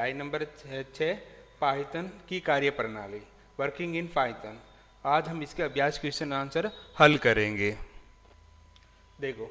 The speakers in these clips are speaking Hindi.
आई नंबर 6 पाइथन की कार्यप्रणाली वर्किंग इन पाइथन। आज हम इसके अभ्यास क्वेश्चन आंसर हल करेंगे। देखो,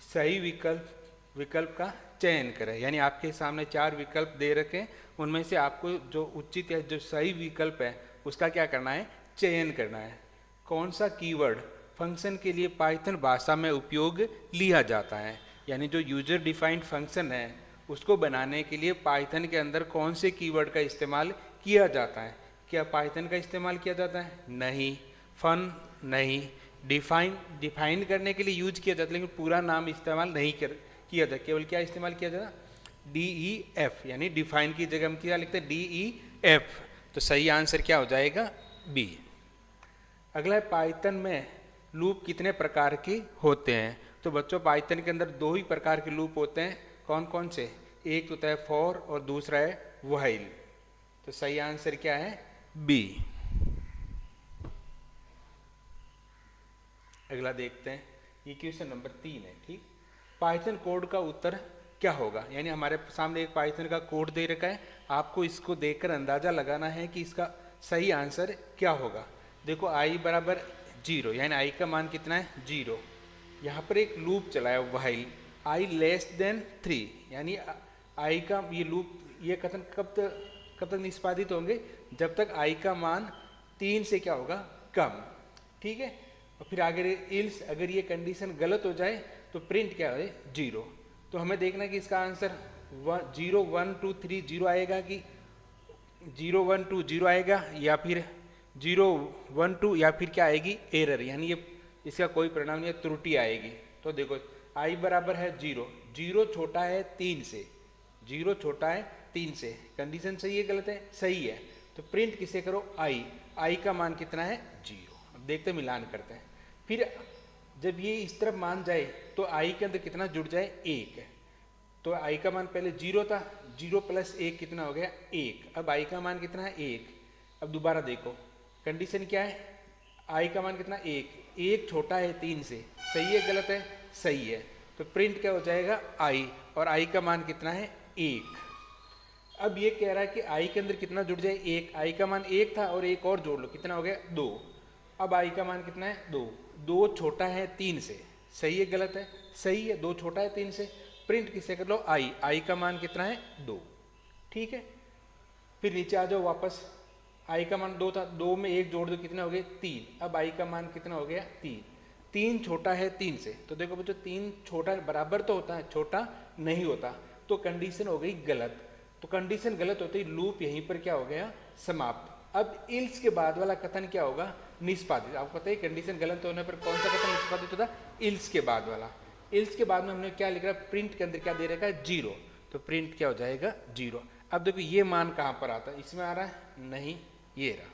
सही विकल्प का चयन करें, यानी आपके सामने 4 विकल्प दे रखे हैं, उनमें से आपको जो उचित या जो सही विकल्प है उसका क्या करना है, चयन करना है। कौन सा कीवर्ड फंक्शन के लिए पाइथन भाषा में उपयोग लिया जाता है, यानी जो यूजर डिफाइंड फंक्शन है उसको बनाने के लिए पाइथन के अंदर कौन से कीवर्ड का इस्तेमाल किया जाता है। क्या पाइथन का इस्तेमाल किया जाता है? नहीं। फन नहीं। डिफाइन करने के लिए यूज किया जाता है, लेकिन पूरा नाम इस्तेमाल नहीं किया जाता। केवल क्या इस्तेमाल किया जाता? DEF, यानी डिफाइन की जगह हम क्या लिखते हैं? DEF। तो सही आंसर क्या हो जाएगा? बी। अगला है, पाइथन में लूप कितने प्रकार के होते हैं? तो बच्चों, पाइथन के अंदर 2 ही प्रकार के लूप होते हैं। कौन कौन से? एक होता है फॉर और दूसरा है व्हाइल। तो सही आंसर क्या है? बी। अगला देखते हैं, ये क्वेश्चन नंबर 3 है। ठीक, पाइथन कोड का उत्तर क्या होगा? यानी हमारे सामने एक पाइथन का कोड दे रखा है, आपको इसको देखकर अंदाजा लगाना है कि इसका सही आंसर क्या होगा। देखो, i बराबर 0, यानी i का मान कितना है? 0। यहाँ पर एक लूप चला है व्हाइल i लेस देन 3, यानी i का ये लूप, ये कथन कब तक निष्पादित होंगे? जब तक i का मान 3 से क्या होगा? कम। ठीक है। और फिर आगे इल्स, अगर ये कंडीशन गलत हो जाए तो प्रिंट क्या है? 0। तो हमें देखना कि इसका आंसर 0 1 2 3 0 आएगा कि 0 1 2 0 आएगा, या फिर 0 1 2, या फिर क्या आएगी? एरर, यानी ये इसका कोई परिणाम नहीं है, त्रुटि आएगी। तो देखो, i बराबर है 0, 0 छोटा है 3 से, 0 छोटा है 3 से। कंडीशन सही है गलत है? सही है। तो प्रिंट किसे करो? i का मान कितना है? 0। अब देखते मिलान करते हैं। फिर जब ये इस तरफ मान जाए तो i के अंदर कितना जुड़ जाए? 1। तो i का मान पहले 0 था, 0 प्लस 1 कितना हो गया? 1। अब i का मान कितना है? 1। अब दोबारा देखो, कंडीशन क्या है? i का मान कितना? 1 छोटा है 3 से। सही है गलत है? सही है। तो प्रिंट क्या हो जाएगा? i, और i का मान कितना है? 1। अब ये कह रहा है कि i के अंदर कितना जुड़ जाए? 1। i का मान 1 था और 1 और जोड़ लो, कितना हो गया? 2। अब i का मान कितना है? 2। 2 छोटा है 3 से। सही है गलत है? सही है। 2 छोटा है 3 से। प्रिंट किसे कर लो? i का मान कितना है? 2। ठीक है। फिर नीचे आ जाओ वापस, i का मान 2 था, 2 में 1 जोड़ दो, कितना हो गया? 3। अब i का मान कितना हो गया? 3। 3 छोटा है 3 से। तो देखो बच्चों, 3 छोटा बराबर तो होता है, छोटा नहीं होता। तो कंडीशन हो गई गलत। तो कंडीशन गलत होते ही लूप यहीं पर क्या हो गया? समाप्त। अब इल्स के बाद वाला कथन क्या होगा? निष्पादित। आपको पता है कंडीशन गलत होने पर कौन सा कथन निष्पादित होता? इल्स के बाद वाला। इल्स के बाद में हमने क्या लिख रहा है? प्रिंट के अंदर क्या दे रखा है? 0। तो प्रिंट क्या हो जाएगा? 0। अब देखो, ये मान कहाँ पर आता है? इसमें आ रहा है? नहीं, ये रहा।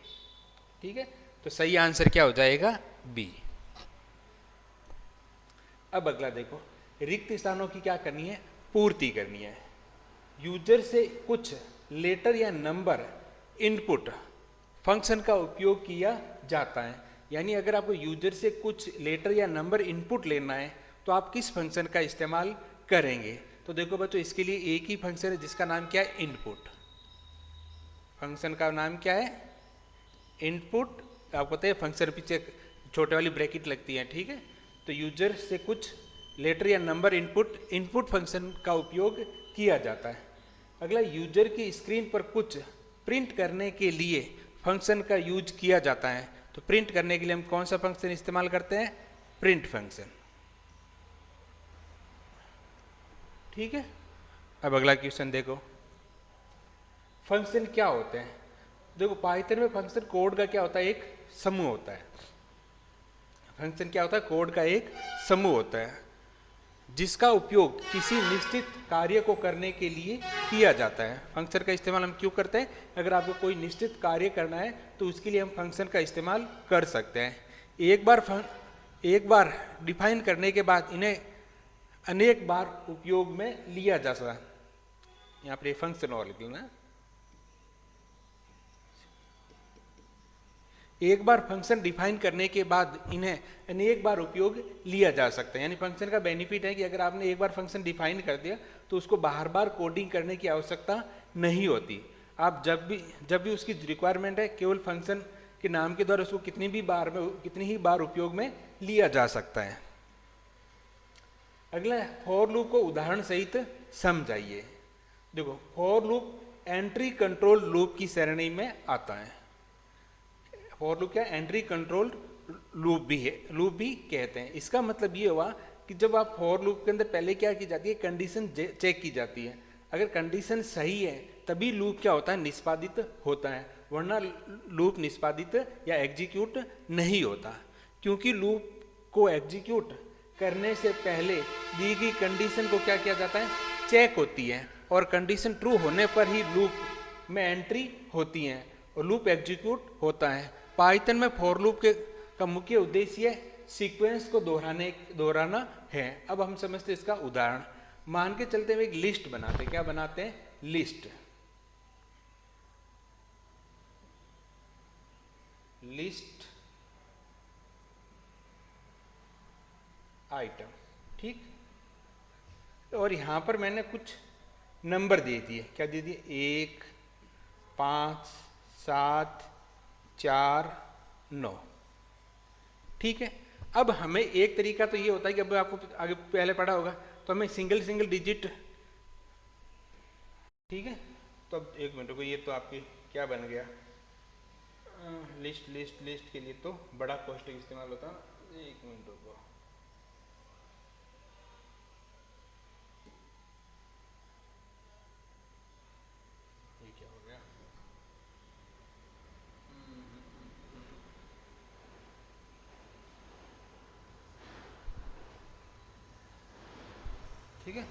ठीक है। तो सही आंसर क्या हो जाएगा? बी। अब अगला देखो, रिक्त स्थानों की क्या करनी है? पूर्ति करनी है। यूजर से कुछ लेटर या नंबर इनपुट फंक्शन का उपयोग किया जाता है। यानी अगर आपको यूजर से कुछ लेटर या नंबर इनपुट लेना है तो आप किस फंक्शन का इस्तेमाल करेंगे? तो देखो बच्चों, इसके लिए एक ही फंक्शन है जिसका नाम क्या है? इनपुट। फंक्शन का नाम क्या है? इनपुट। आपको पता है फंक्शन पीछे छोटे वाली ब्रैकेट लगती है। ठीक है। तो यूजर से कुछ लेटर या नंबर इनपुट फंक्शन का उपयोग किया जाता है। अगला, यूजर की स्क्रीन पर कुछ प्रिंट करने के लिए फंक्शन का यूज किया जाता है। तो प्रिंट करने के लिए हम कौन सा फंक्शन इस्तेमाल करते हैं? Print function. ठीक है। अब अगला क्वेश्चन देखो, फंक्शन क्या होते हैं? देखो, पाइथन में फंक्शन कोड का क्या होता है? एक समूह होता है। फंक्शन क्या होता है? कोड का एक समूह होता है जिसका उपयोग किसी निश्चित कार्य को करने के लिए किया जाता है। फंक्शन का इस्तेमाल हम क्यों करते हैं? अगर आपको कोई निश्चित कार्य करना है तो उसके लिए हम फंक्शन का इस्तेमाल कर सकते हैं। एक बार डिफाइन करने के बाद इन्हें अनेक बार उपयोग में लिया जा सकता है। यहाँ पर फंक्शन और लिख लेना। एक बार फंक्शन डिफाइन करने के बाद इन्हें अनेक बार उपयोग लिया जा सकता है। यानी फंक्शन का बेनिफिट है कि अगर आपने एक बार फंक्शन डिफाइन कर दिया तो उसको बार बार कोडिंग करने की आवश्यकता नहीं होती। आप जब भी उसकी रिक्वायरमेंट है, केवल फंक्शन के नाम के द्वारा उसको कितनी ही बार उपयोग में लिया जा सकता है। अगला फॉर लूप को उदाहरण सहित समझाइए। देखो, for loop entry control loop की श्रेणी में आता है। फॉर लूप क्या, एंट्री कंट्रोल लूप भी है, लूप भी कहते हैं। इसका मतलब ये हुआ कि जब आप फॉर लूप के अंदर पहले क्या की जाती है, कंडीशन चेक की जाती है। अगर कंडीशन सही है तभी लूप क्या होता है, निष्पादित होता है, वरना लूप निष्पादित या एग्जीक्यूट नहीं होता। क्योंकि लूप को एग्जीक्यूट करने से पहले दी गई कंडीशन को क्या किया जाता है, चेक होती है, और कंडीशन ट्रू होने पर ही लूप में एंट्री होती है और लूप एग्जीक्यूट होता है। पाइथन में फॉर लूप का मुख्य उद्देश्य सीक्वेंस को दोहराना है। अब हम समझते हैं इसका उदाहरण। मान के चलते हुए एक लिस्ट बनाते, क्या बनाते हैं, लिस्ट आइटम, ठीक। और यहां पर मैंने कुछ नंबर दे दिए, क्या दे दिए, 1, 5, 7, 4, 9, ठीक है। अब हमें एक तरीका तो ये होता है कि अब आपको आगे पहले पढ़ा होगा, तो हमें सिंगल डिजिट, ठीक है। तो अब एक मिनट को, ये तो आपकी क्या बन गया, लिस्ट के लिए तो बड़ा कोष्ठक इस्तेमाल होता है। एक मिनट को, ये क्या हो गया, ठीक है।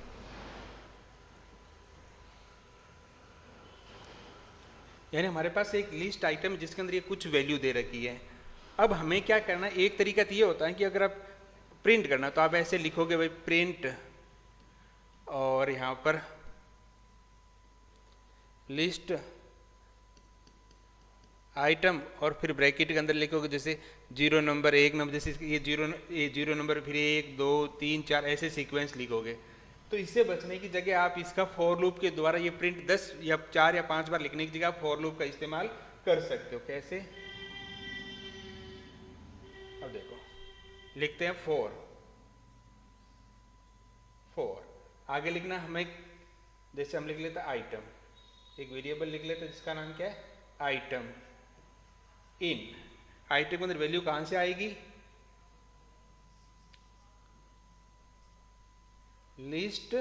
यानी हमारे पास एक लिस्ट आइटम जिसके अंदर ये कुछ वैल्यू दे रखी है। अब हमें क्या करना है, एक तरीका तो ये होता है कि अगर आप प्रिंट करना तो आप ऐसे लिखोगे भाई प्रिंट, और यहां पर लिस्ट आइटम, और फिर ब्रैकेट के अंदर लिखोगे जैसे 0 नंबर 1 नंबर, जैसे ये जीरो नंबर, फिर 1 2 3 4 ऐसे सीक्वेंस लिखोगे। तो इससे बचने की जगह आप इसका फॉर लूप के द्वारा ये प्रिंट 10 या 4 या 5 बार लिखने की जगह आप फॉर लूप का इस्तेमाल कर सकते हो। कैसे, अब देखो, लिखते हैं फोर, आगे लिखना हमें, जैसे हम लिख लेते हैं आइटम, एक वेरिएबल लिख लेते हैं जिसका नाम क्या है, आइटम इन। आइटम के अंदर वैल्यू कहां से आएगी, लिस्ट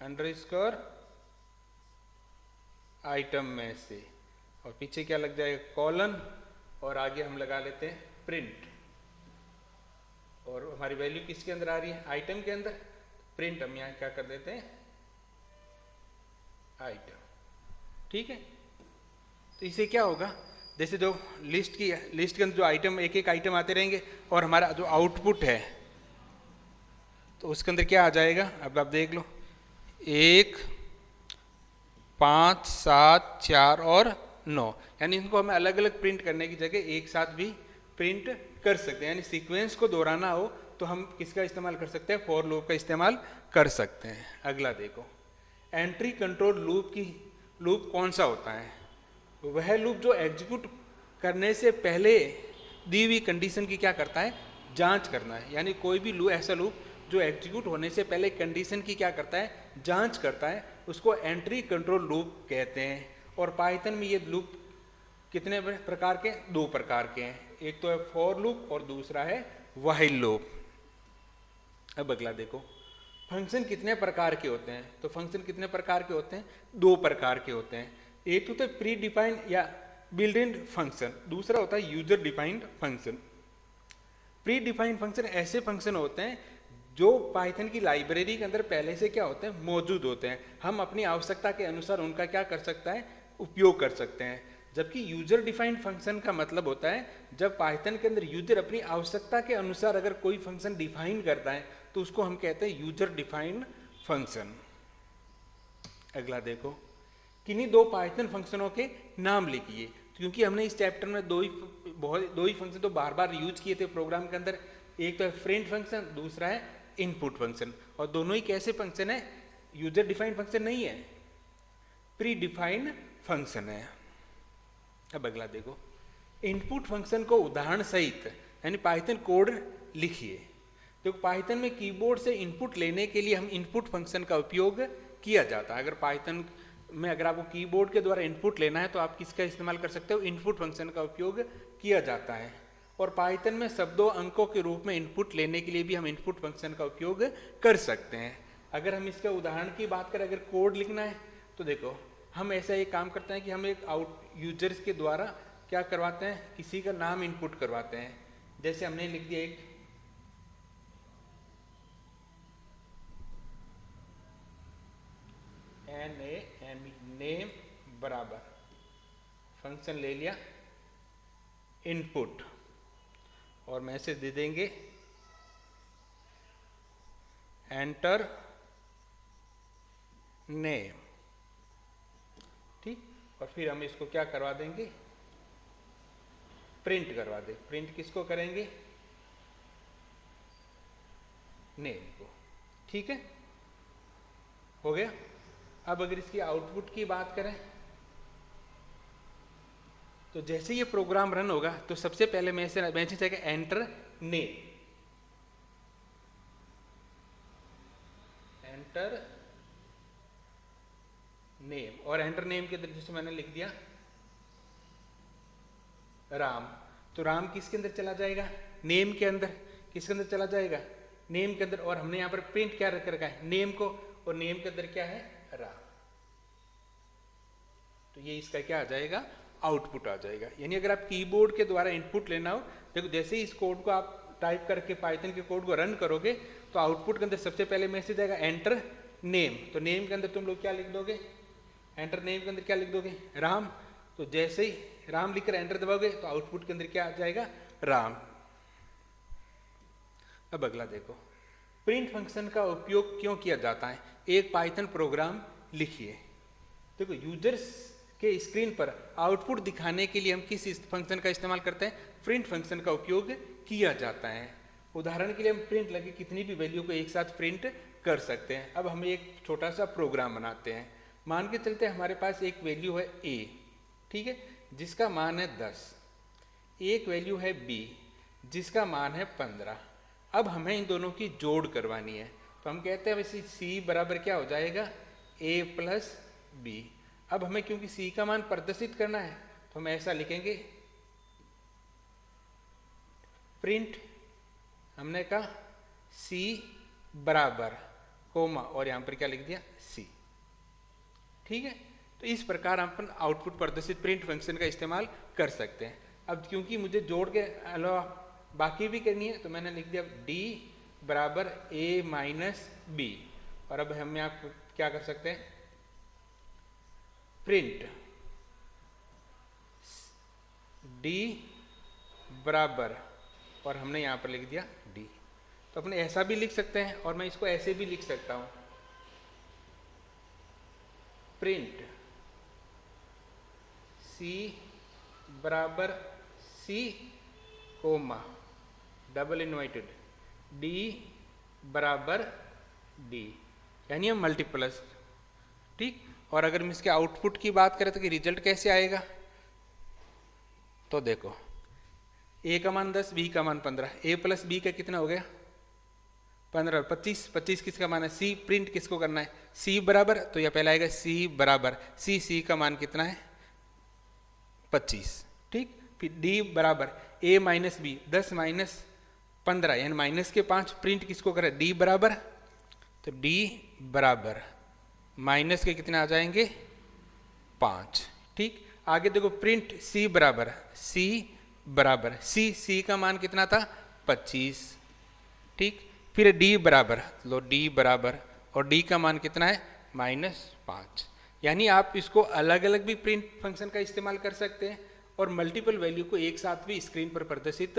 अंडरस्कोर आइटम में से, और पीछे क्या लग जाएगा, कॉलन, और आगे हम लगा लेते हैं प्रिंट। और हमारी वैल्यू किसके अंदर आ रही है, आइटम के अंदर। प्रिंट हम यहां क्या कर देते हैं, आइटम, ठीक है। तो इससे क्या होगा, जैसे जो लिस्ट के अंदर जो आइटम, एक एक आइटम आते रहेंगे, और हमारा जो आउटपुट है तो उसके अंदर क्या आ जाएगा, अब आप देख लो, 1, 5, 7, 4 और 9, यानी इनको हमें अलग अलग प्रिंट करने की जगह एक साथ भी प्रिंट कर सकते हैं। यानी सीक्वेंस को दोहराना हो तो हम किसका इस्तेमाल कर सकते हैं, फॉर लूप का इस्तेमाल कर सकते हैं। अगला देखो, एंट्री कंट्रोल लूप कौन सा होता है, वह लूप जो एग्जीक्यूट करने से पहले दी हुई कंडीशन की क्या करता है, जांच करना है। यानी कोई भी ऐसा लूप जो एग्जीक्यूट होने से पहले कंडीशन की क्या करता है, जांच करता है, उसको एंट्री कंट्रोल लूप कहते हैं। और पाइथन में ये लूप कितने प्रकार के, 2 प्रकार के हैं, एक तो है फॉर लूप और दूसरा है व्हाइल लूप। अब अगला देखो, फंक्शन कितने प्रकार के होते हैं, तो फंक्शन कितने प्रकार के होते हैं, 2 प्रकार के होते हैं। एक होता है प्री डिफाइंड या बिल्ट इन फंक्शन, दूसरा होता है user defined function. Pre defined function ऐसे फंक्शन होते हैं जो पाइथन की लाइब्रेरी के अंदर पहले से क्या होते हैं, मौजूद होते हैं, हम अपनी आवश्यकता के अनुसार उनका क्या कर सकता है, उपयोग कर सकते हैं। जबकि यूजर डिफाइंड फंक्शन का मतलब होता है जब पाइथन के अंदर यूजर अपनी आवश्यकता के अनुसार अगर कोई फंक्शन डिफाइन करता है तो उसको हम कहते हैं यूजर डिफाइंड फंक्शन। अगला देखो, किन्हीं 2 पाइथन फंक्शनों के नाम लिखिए। क्योंकि हमने इस चैप्टर में दो ही फंक्शन तो बार बार यूज किए थे प्रोग्राम के अंदर, एक तो है प्रिंट फंक्शन, दूसरा है इनपुट फंक्शन, और दोनों ही कैसे फंक्शन है, यूजर डिफाइंड फंक्शन नहीं है। प्री डिफाइंड फंक्शन है। अब अगला देखो, इनपुट फंक्शन को उदाहरण सहित यानी पाइथन कोड लिखिए। देखो पाइथन में कीबोर्ड से इनपुट लेने के लिए हम इनपुट फंक्शन का उपयोग किया जाता है। अगर पाइथन में अगर आपको कीबोर्ड के द्वारा इनपुट लेना है तो आप किसका इस्तेमाल कर सकते हो, इनपुट फंक्शन का उपयोग किया जाता है। और पाइथन में शब्दों अंकों के रूप में इनपुट लेने के लिए भी हम इनपुट फंक्शन का उपयोग कर सकते हैं। अगर हम इसका उदाहरण की बात करें, अगर कोड लिखना है तो देखो हम ऐसा एक काम करते हैं कि हम एक आउट यूजर्स के द्वारा क्या करवाते हैं, किसी का नाम इनपुट करवाते हैं। जैसे हमने लिख दिया एक नेम बराबर फंक्शन ले लिया इनपुट और मैसेज दे देंगे एंटर नेम, ठीक। और फिर हम इसको क्या करवा देंगे, प्रिंट करवा दे। प्रिंट किसको करेंगे, नेम को, ठीक है, हो गया। अब अगर इसकी आउटपुट की बात करें तो जैसे ये प्रोग्राम रन होगा तो सबसे पहले मैसेज आएगा एंटर नेम, एंटर नेम। और एंटर नेम के अंदर जैसे मैंने लिख दिया राम, तो राम किसके अंदर चला जाएगा, नेम के अंदर। किसके अंदर चला जाएगा, नेम के अंदर। और हमने यहां पर प्रिंट क्या रख रखा है, नेम को, और नेम के अंदर क्या है, राम। तो ये इसका क्या आ जाएगा, आउटपुट आ जाएगा। यानी अगर आप कीबोर्ड के द्वारा इनपुट लेना हो, देखो जैसे ही इस कोड को आप टाइप करके पाइथन के कोड को रन करोगे तो आउटपुट के अंदर सबसे पहले मैसेज आएगा एंटर नेम। तो नेम के अंदर तुम लोग क्या लिख दोगे, एंटर नेम के अंदर क्या लिख दोगे, राम। तो जैसे ही राम लिखकर एंटर दबाओगे तो आउटपुट के अंदर क्या आ जाएगा, राम। अब अगला देखो, प्रिंट फंक्शन का उपयोग क्यों किया जाता है। एक पाइथन प्रोग्राम लिखिए। देखो यूजर्स के स्क्रीन पर आउटपुट दिखाने के लिए हम किस फंक्शन का इस्तेमाल करते हैं, प्रिंट फंक्शन का उपयोग किया जाता है। उदाहरण के लिए हम प्रिंट लगे कितनी भी वैल्यू को एक साथ प्रिंट कर सकते हैं। अब हम एक छोटा सा प्रोग्राम बनाते हैं। मान के चलते हमारे पास एक वैल्यू है a, ठीक है, जिसका मान है 10। एक वैल्यू है b जिसका मान है 15। अब हमें इन दोनों की जोड़ करवानी है। तो हम कहते हैं वैसे c बराबर क्या हो जाएगा, a प्लस b। अब हमें क्योंकि c का मान प्रदर्शित करना है तो हम ऐसा लिखेंगे प्रिंट, हमने कहा c बराबर कोमा और यहां पर क्या लिख दिया c, ठीक है। तो इस प्रकार हम अपन आउटपुट प्रदर्शित प्रिंट फंक्शन का इस्तेमाल कर सकते हैं। अब क्योंकि मुझे जोड़ के अलावा बाकी भी करनी है तो मैंने लिख दिया d बराबर a माइनस b। और अब हम यहाँ क्या कर सकते हैं, प्रिंट d बराबर और हमने यहाँ पर लिख दिया d। तो अपने ऐसा भी लिख सकते हैं और मैं इसको ऐसे भी लिख सकता हूँ, प्रिंट c बराबर c comma double inverted d बराबर d, यानी हम मल्टीप्लस, ठीक। और अगर हम इसके आउटपुट की बात करें तो कि रिजल्ट कैसे आएगा, तो देखो a का मान 10, b का मान 15, a प्लस b का कितना हो गया 15, 25, 25 किसका मान है c। प्रिंट किसको करना है, c बराबर, तो यह पहला आएगा c बराबर c का मान कितना है 25, ठीक। फिर d बराबर a माइनस b, 10 माइनस 15 यानी माइनस के 5। प्रिंट किसको करें, d बराबर, तो d बराबर माइनस के कितने आ जाएंगे 5, ठीक। आगे देखो प्रिंट c बराबर c का मान कितना था 25, ठीक। फिर d बराबर, लो d बराबर और d का मान कितना है -5। यानी आप इसको अलग अलग भी प्रिंट फंक्शन का इस्तेमाल कर सकते हैं और मल्टीपल वैल्यू को एक साथ भी स्क्रीन पर प्रदर्शित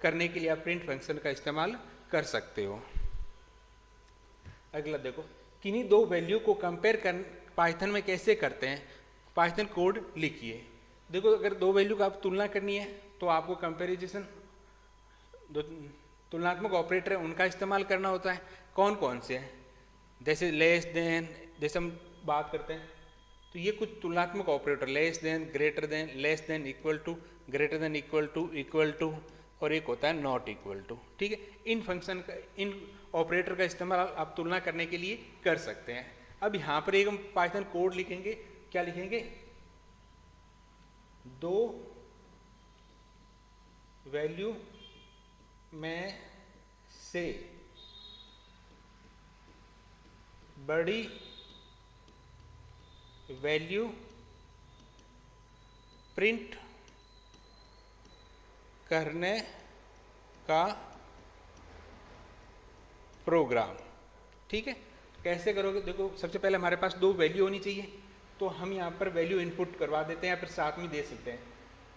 करने के लिए आप प्रिंट फंक्शन का इस्तेमाल कर सकते हो। अगला देखो, किन्हीं दो वैल्यू को कंपेयर कर पाइथन में कैसे करते हैं, पाइथन कोड लिखिए। देखो अगर दो वैल्यू का आप तुलना करनी है तो आपको कंपैरिजन, दो तुलनात्मक ऑपरेटर है उनका इस्तेमाल करना होता है। कौन कौन से हैं, जैसे लेस देन, जैसे हम बात करते हैं तो ये कुछ तुलनात्मक operator, less than, greater than, less than, equal to, greater than, equal to, और एक होता है नॉट इक्वल टू। ठीक है, इन फंक्शन का, इन ऑपरेटर का इस्तेमाल आप तुलना करने के लिए कर सकते हैं। अब यहाँ पर एक हम पाइथन कोड लिखेंगे, क्या लिखेंगे, दो वैल्यू में से बड़ी वैल्यू प्रिंट करने का प्रोग्राम। ठीक है, कैसे करोगे, देखो सबसे पहले हमारे पास दो वैल्यू होनी चाहिए, तो हम यहाँ पर वैल्यू इनपुट करवा देते हैं या फिर साथ में दे सकते हैं।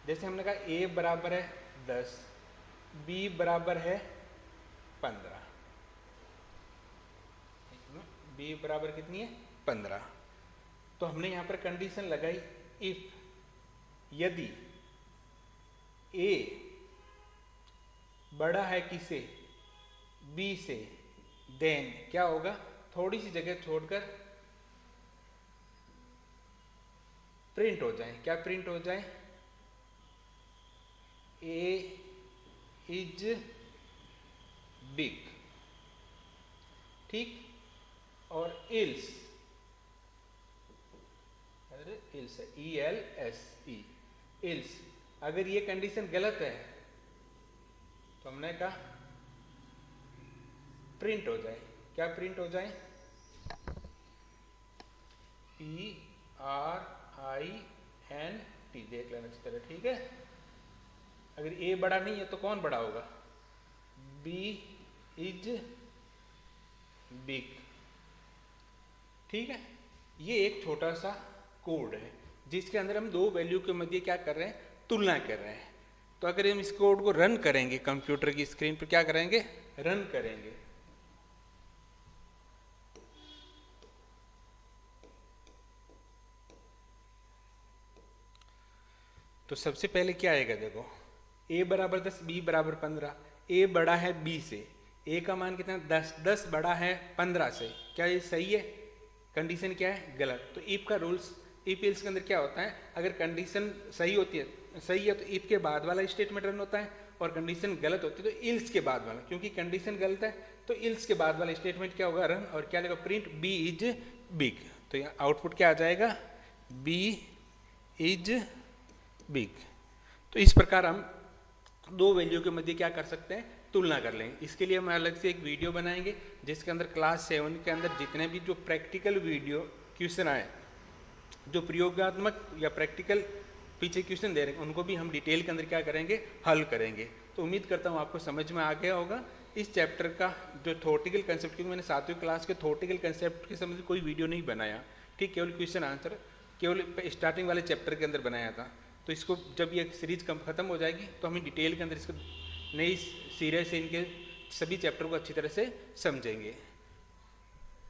जैसे हमने कहा a बराबर है 10, b बराबर है 15, b बराबर कितनी है 15। तो हमने यहाँ पर कंडीशन लगाई, इफ यदि a बड़ा है किसे, b से, देन क्या होगा, थोड़ी सी जगह छोड़कर प्रिंट हो जाए, क्या प्रिंट हो जाए, a इज बिग। ठीक, और इल्स, इल्स है ELSE, इल्स अगर ये कंडीशन गलत है तो हमने कहा प्रिंट हो जाए, क्या प्रिंट हो जाए, PRINT, देख लेना इस तरह। ठीक है, अगर a बड़ा नहीं है तो कौन बड़ा होगा, b इज बिग। ठीक है, ये एक छोटा सा कोड है जिसके अंदर हम दो वैल्यू के मध्य क्या कर रहे हैं, तुलना कर रहे हैं। तो अगर हम इस कोड को रन करेंगे कंप्यूटर की स्क्रीन पर, क्या करेंगे, रन करेंगे, तो सबसे पहले क्या आएगा, देखो a बराबर 10, b बराबर 15, a बड़ा है b से, a का मान कितना 10, 10 बड़ा है 15 से, क्या ये सही है, कंडीशन क्या है, गलत। तो इफ का रूल्स, इफ एल्स के अंदर क्या होता है, अगर कंडीशन सही होती है, सही है तो इफ के बाद वाला स्टेटमेंट रन होता है, और कंडीशन गलत होती है तो इल्स के बाद वाला, क्योंकि कंडीशन गलत है तो इल्स के बाद वाला स्टेटमेंट क्या होगा, रन, और क्या लगेगा, प्रिंट b इज बिग। तो यहाँ आउटपुट क्या आ जाएगा, b इज बिग। तो इस प्रकार हम दो वैल्यू के मध्य क्या कर सकते हैं, तुलना कर लेंगे। इसके लिए हम अलग से एक वीडियो बनाएंगे जिसके अंदर क्लास 7 के अंदर जितने भी जो प्रैक्टिकल वीडियो क्वेश्चन आए, जो प्रयोगात्मक या प्रैक्टिकल पीछे क्वेश्चन दे रहे हैं, उनको भी हम डिटेल के अंदर क्या करेंगे, हल करेंगे। तो उम्मीद करता हूँ आपको समझ में आ गया होगा इस चैप्टर का जो थ्योरेटिकल कंसेप्ट, क्योंकि मैंने 7वीं क्लास के थ्योरेटिकल कंसेप्ट के संबंधित कोई वीडियो नहीं बनाया। ठीक, केवल क्वेश्चन आंसर केवल स्टार्टिंग वाले चैप्टर के अंदर बनाया था। तो इसको जब ये सीरीज खत्म हो जाएगी तो हम डिटेल के अंदर इसको नई सीरीज से इनके सभी चैप्टर को अच्छी तरह से समझेंगे।